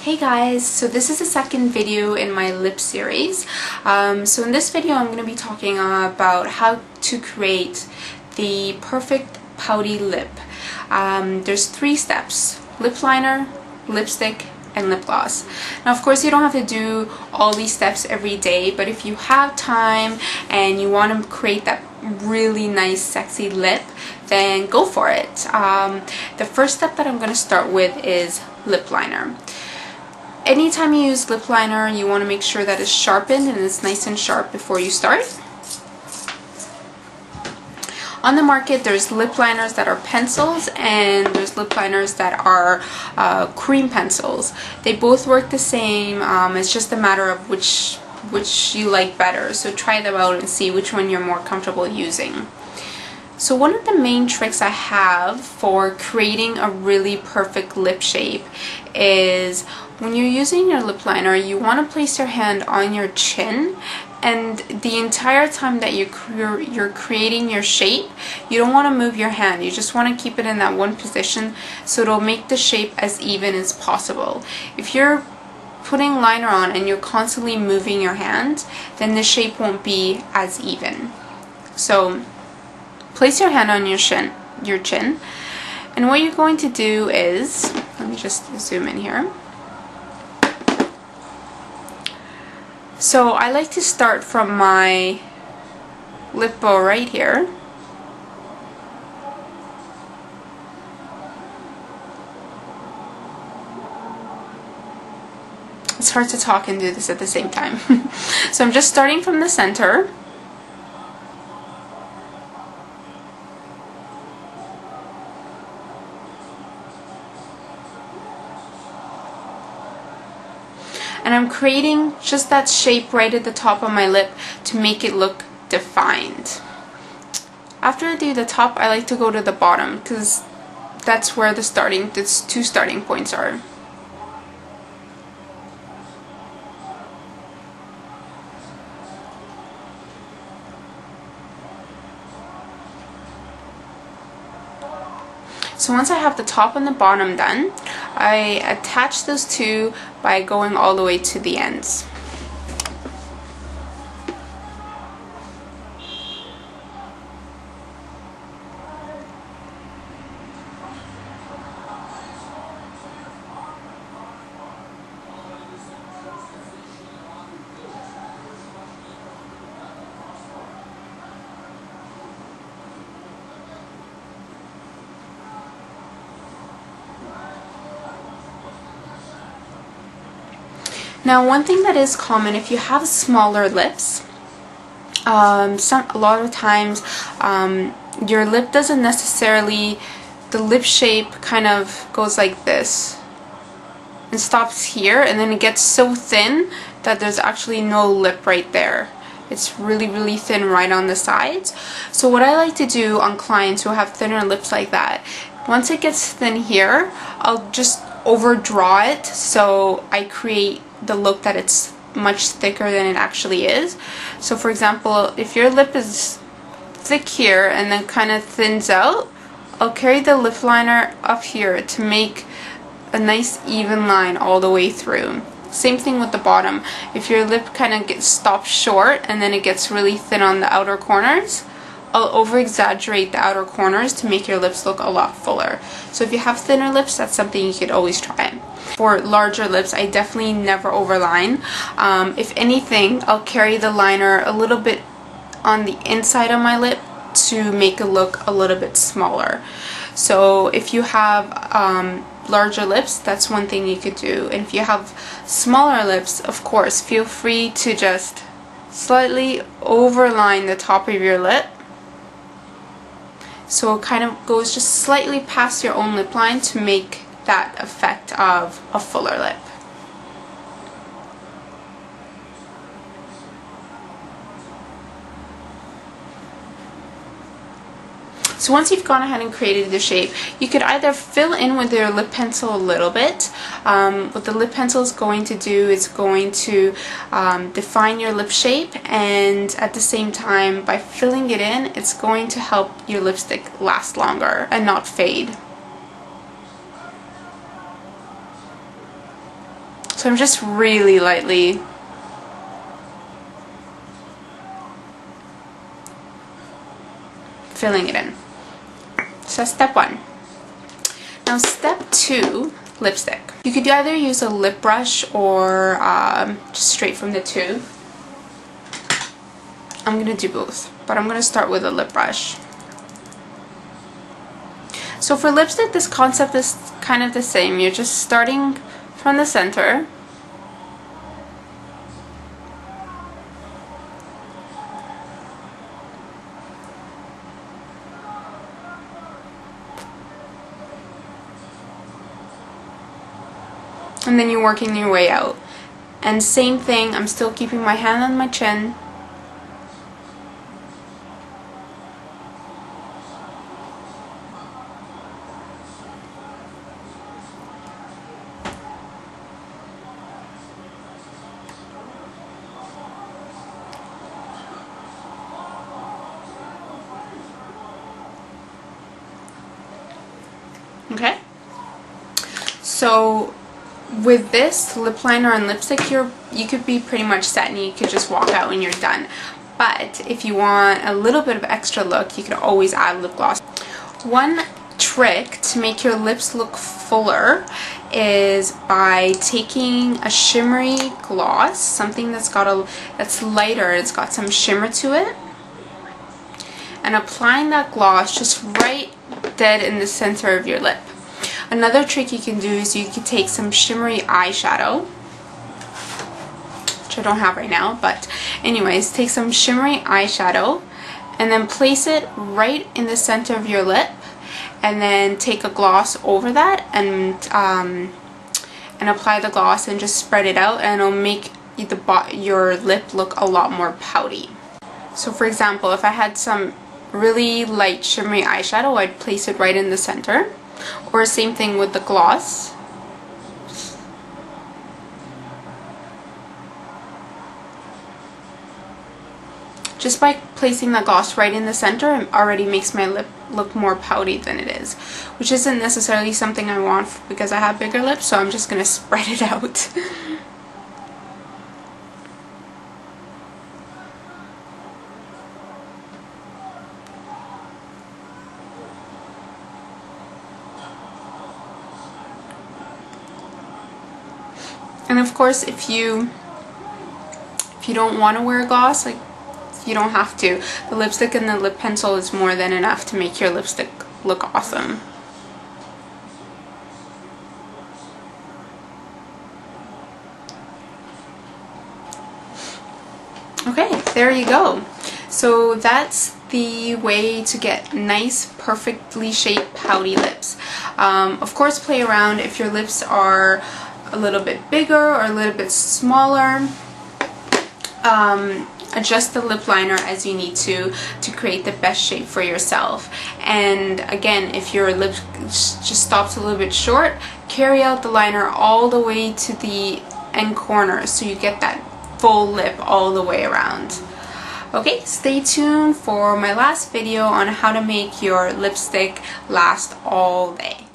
Hey guys, so this is the second video in my lip series. So in this video I'm going to be talking about how to create the perfect pouty lip. There's 3 steps: lip liner, lipstick, and lip gloss. Now of course you don't have to do all these steps every day, but if you have time and you want to create that really nice sexy lip, then go for it. The first step that I'm going to start with is lip liner. Anytime you use lip liner, you want to make sure that it's sharpened and it's nice and sharp before you start. On the market, there's lip liners that are pencils and there's lip liners that are cream pencils. They both work the same. It's just a matter of which you like better. So try them out and see which one you're more comfortable using. So one of the main tricks I have for creating a really perfect lip shape is when you're using your lip liner, you want to place your hand on your chin, and the entire time that you're creating your shape, you don't want to move your hand. You just want to keep it in that one position so it'll make the shape as even as possible. If you're putting liner on and you're constantly moving your hand, then the shape won't be as even. So place your hand on your chin, and what you're going to do is, let me just zoom in here. So I like to start from my lip bow right here. It's hard to talk and do this at the same time. So I'm just starting from the center. And I'm creating just that shape right at the top of my lip to make it look defined. After I do the top, I like to go to the bottom because that's where the 2 starting points are. So once I have the top and the bottom done, I attach those 2 by going all the way to the ends. Now, one thing that is common, if you have smaller lips, a lot of times your lip doesn't necessarily, the lip shape kind of goes like this and stops here, and then it gets so thin that there's actually no lip right there. It's really, really thin right on the sides. So what I like to do on clients who have thinner lips like that, once it gets thin here, I'll just overdraw it so I create the look that it's much thicker than it actually is. So for example, if your lip is thick here and then kind of thins out, I'll carry the lip liner up here to make a nice even line all the way through. Same thing with the bottom. If your lip kind of stops short and then it gets really thin on the outer corners, I'll over-exaggerate the outer corners to make your lips look a lot fuller. So if you have thinner lips, that's something you could always try. For larger lips, I definitely never overline. If anything, I'll carry the liner a little bit on the inside of my lip to make it look a little bit smaller. So if you have larger lips, that's one thing you could do. And if you have smaller lips, of course, feel free to just slightly overline the top of your lip, so it kind of goes just slightly past your own lip line to make that effect of a fuller lip. So once you've gone ahead and created the shape, you could either fill in with your lip pencil a little bit. What the lip pencil is going to do is going to define your lip shape, and at the same time, by filling it in, it's going to help your lipstick last longer and not fade. So I'm just really lightly filling it in. So that's step 1. Now step 2, lipstick. You could either use a lip brush or just straight from the tube. I'm going to do both, but I'm going to start with a lip brush. So for lipstick, this concept is kind of the same. You're just starting from the center. And then you're working your way out. And same thing, I'm still keeping my hand on my chin. Okay? So with this lip liner and lipstick, you could be pretty much set and you could just walk out and you're done. But if you want a little bit of extra look, you could always add lip gloss. One trick to make your lips look fuller is by taking a shimmery gloss, something that's lighter, it's got some shimmer to it, and applying that gloss just right dead in the center of your lip. Another trick you can do is you could take some shimmery eyeshadow, which I don't have right now, but anyways, take some shimmery eyeshadow and then place it right in the center of your lip, and then take a gloss over that and apply the gloss and just spread it out, and it'll make your lip look a lot more pouty. So for example, if I had some really light shimmery eyeshadow, I'd place it right in the center. Or same thing with the gloss. Just by placing the gloss right in the center, it already makes my lip look more pouty than it is, which isn't necessarily something I want because I have bigger lips, so I'm just going to spread it out. And of course, if you don't want to wear gloss, like, you don't have to. The lipstick and the lip pencil is more than enough to make your lipstick look awesome. Okay, there you go. So that's the way to get nice, perfectly shaped pouty lips. Of course, play around if your lips are a little bit bigger or a little bit smaller. Adjust the lip liner as you need to create the best shape for yourself. And again, if your lip just stops a little bit short, carry out the liner all the way to the end corner so you get that full lip all the way around. Okay, stay tuned for my last video on how to make your lipstick last all day.